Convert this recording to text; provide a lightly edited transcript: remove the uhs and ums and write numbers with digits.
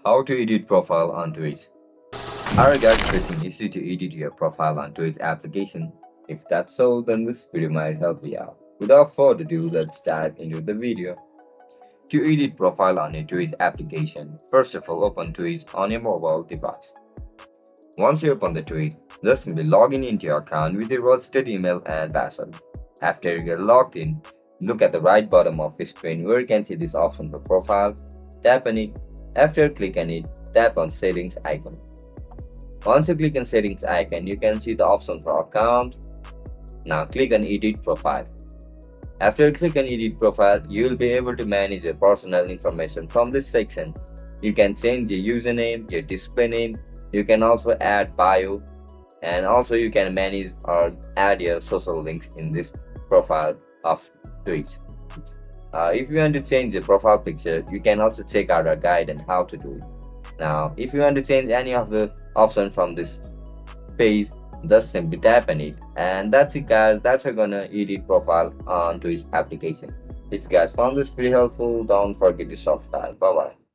How to edit profile on Twitch. Are you guys facing issue to edit your profile on Twitch application? If that's so, then this video might help you out. Without further ado, let's dive into the video. To edit profile on your Twitch application, first of all open Twitch on your mobile device. Once you open the Twitch, just simply log in into your account with your registered email and password. After you get logged in, look at the right bottom of the screen where you can see this option for profile. Tap on it. After you click on it, tap on settings icon. Once you click on settings icon, you can see the option for account. Now click on edit profile. After you click on edit profile, you will be able to manage your personal information from this section. You can change your username, your display name. You can also add bio, and also you can manage or add your social links in this profile of Twitch. If you want to change the profile picture, you can also check out our guide on how to do it. Now, if you want to change any of the options from this page, just simply tap on it. And that's it guys, that's how you're gonna edit profile onto this application. If you guys found this very helpful, don't forget to subscribe. Bye bye.